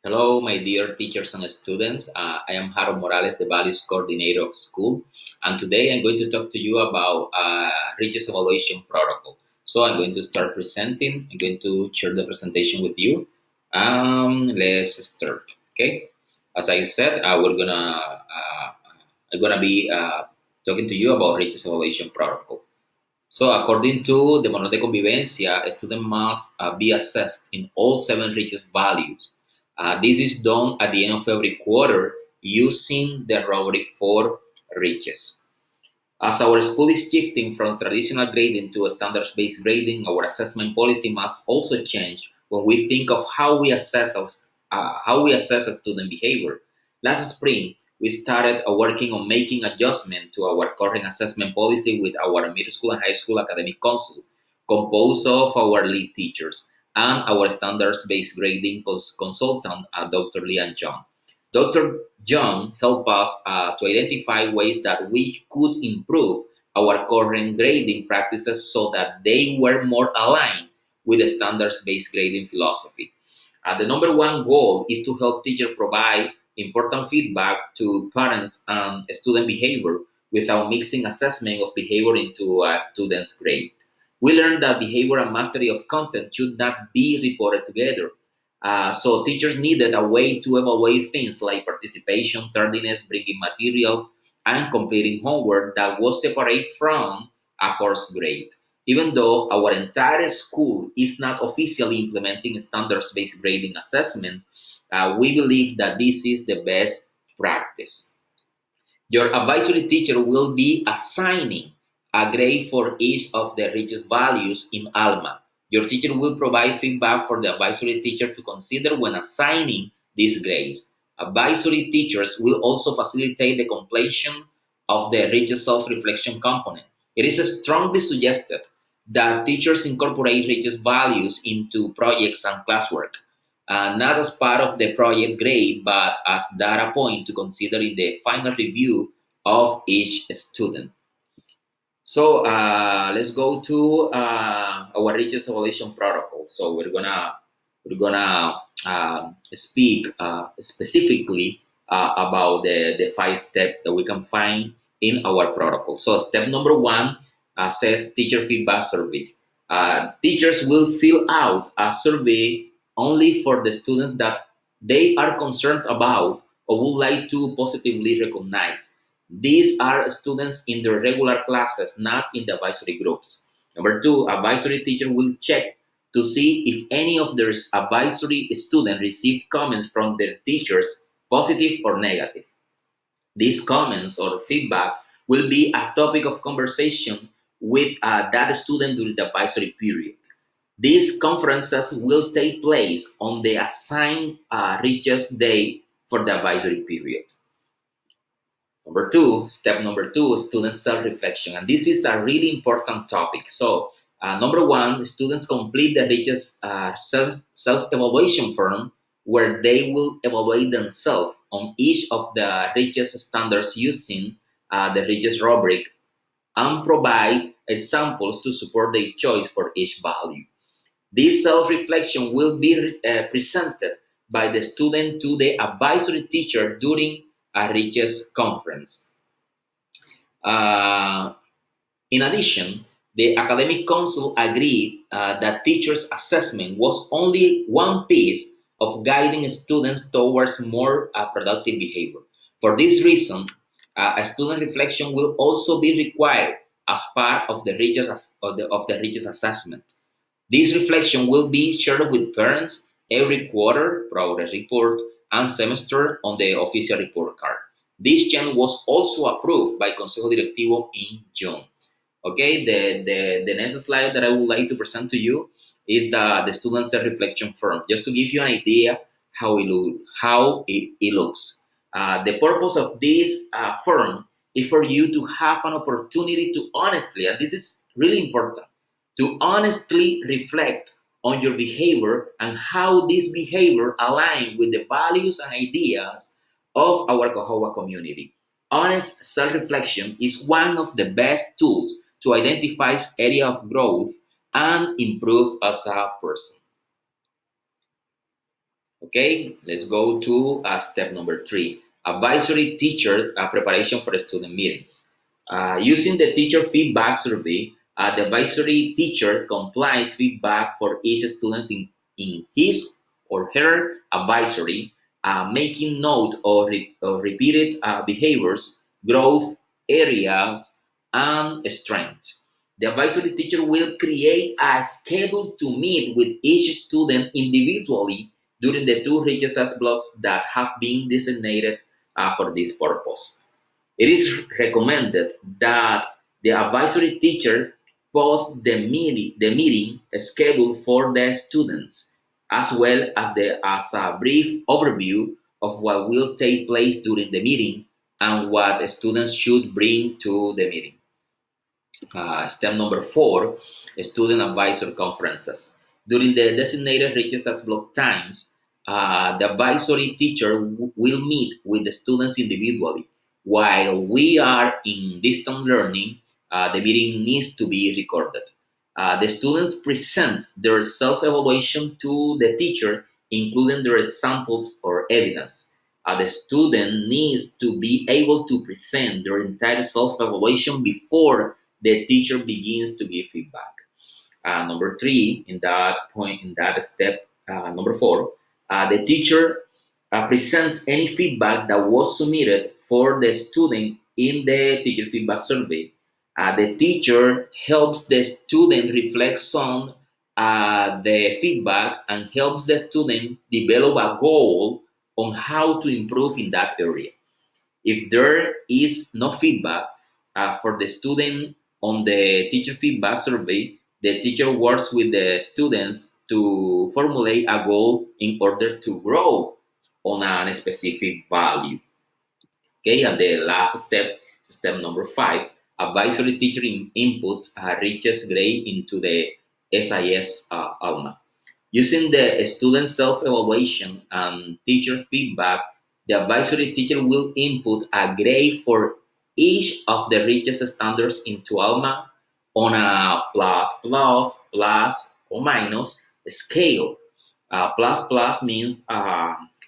Hello, my dear teachers and students. I am Harold Morales, the Values Coordinator of school, and today I'm going to talk to you about Regis Evaluation Protocol. So I'm going to start presenting. I'm going to share the presentation with you. Let's start. Okay. As I said, I'm gonna be talking to you about Regis Evaluation Protocol. So, according to the Manual de Convivencia, a student must be assessed in all seven Regis values. This is done at the end of every quarter using the rubric for Regis. As our school is shifting from traditional grading to standards-based grading, our assessment policy must also change when we think of how we assess a student behavior. Last spring, we started working on making adjustment to our current assessment policy with our middle school and high school academic council, composed of our lead teachers and our standards-based grading consultant, Dr. Lian John. Dr. John helped us to identify ways that we could improve our current grading practices so that they were more aligned with the standards-based grading philosophy. The number one goal is to help teachers provide important feedback to parents and student behavior without mixing assessment of behavior into a student's grade. We learned that behavior and mastery of content should not be reported together. So teachers needed a way to evaluate things like participation, tardiness, bringing materials, and completing homework that was separate from a course grade. Even though our entire school is not officially implementing standards-based grading assessment, we believe that this is the best practice. Your advisory teacher will be assigning a grade for each of the richest values in ALMA. Your teacher will provide feedback for the advisory teacher to consider when assigning these grades. Advisory teachers will also facilitate the completion of the richest self-reflection component. It is strongly suggested that teachers incorporate richest values into projects and classwork, not as part of the project grade, but as data point to consider in the final review of each student. So let's go to our Regis evaluation protocol. So we're gonna speak specifically about the five steps that we can find in our protocol. So step number one says teacher feedback survey. Teachers will fill out a survey only for the students that they are concerned about or would like to positively recognize. These are students in their regular classes, not in the advisory groups. Number two, advisory teacher will check to see if any of their advisory students receive comments from their teachers, positive or negative. These comments or feedback will be a topic of conversation with that student during the advisory period. These conferences will take place on the assigned richest day for the advisory period. Step number two, student self-reflection. And this is a really important topic. So, number one, students complete the richest self-evaluation form where they will evaluate themselves on each of the richest standards using the richest rubric and provide examples to support their choice for each value. This self-reflection will be presented by the student to the advisory teacher during a richest conference. Uh, in addition, the academic council agreed that teachers' assessment was only one piece of guiding students towards more productive behavior. For this reason, a student reflection will also be required as part of the Regis assessment. This reflection will be shared with parents every quarter, progress report, and semester on the official report card. This change was also approved by Consejo Directivo in June. Okay, the next slide that I would like to present to you is the student self-reflection form, just to give you an idea how it looks. The purpose of this form is for you to have an opportunity to honestly, and this is really important, to honestly reflect on your behavior and how this behavior align with the values and ideas of our Cohoa community. Honest self-reflection is one of the best tools to identify area of growth and improve as a person. Okay, let's go to step number 3, advisory teacher preparation for student meetings. Using the teacher feedback survey, the advisory teacher compiles feedback for each student in his or her advisory, making note of repeated behaviors, growth areas, and strengths. The advisory teacher will create a schedule to meet with each student individually during the two RHS blocks that have been designated for this purpose. It is recommended that the advisory teacher post the meeting schedule for the students, as well as a brief overview of what will take place during the meeting and what students should bring to the meeting. Step number 4, student advisor conferences. During the designated research block times, the advisory teacher will meet with the students individually. While we are in distant learning, the meeting needs to be recorded. The students present their self-evaluation to the teacher, including their examples or evidence. The student needs to be able to present their entire self-evaluation before the teacher begins to give feedback. Number 3, in that point, in that step, number 4, the teacher presents any feedback that was submitted for the student in the teacher feedback survey. The teacher helps the student reflect on the feedback and helps the student develop a goal on how to improve in that area. If there is no feedback for the student on the teacher feedback survey, the teacher works with the students to formulate a goal in order to grow on a specific value. Okay, and the last step, step number 5, advisory teacher inputs reaches grade into the SIS ALMA. Using the student self-evaluation and teacher feedback, the advisory teacher will input a grade for each of the richest standards into ALMA on a plus, or minus scale. Plus plus means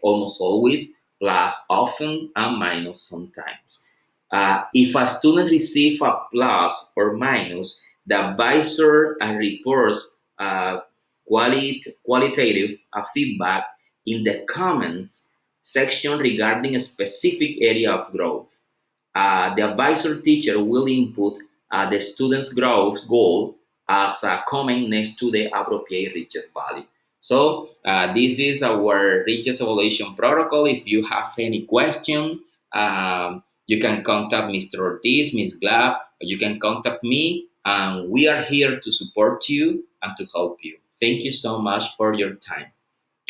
almost always, plus often, and minus sometimes. If a student receives a plus or minus, the advisor reports qualitative feedback in the comments section regarding a specific area of growth. The advisor teacher will input the student's growth goal as a comment next to the appropriate richest value. So this is our richest evaluation protocol. If you have any question, you can contact Mr. Ortiz, Ms. Glab, or you can contact me, and we are here to support you and to help you. Thank you so much for your time.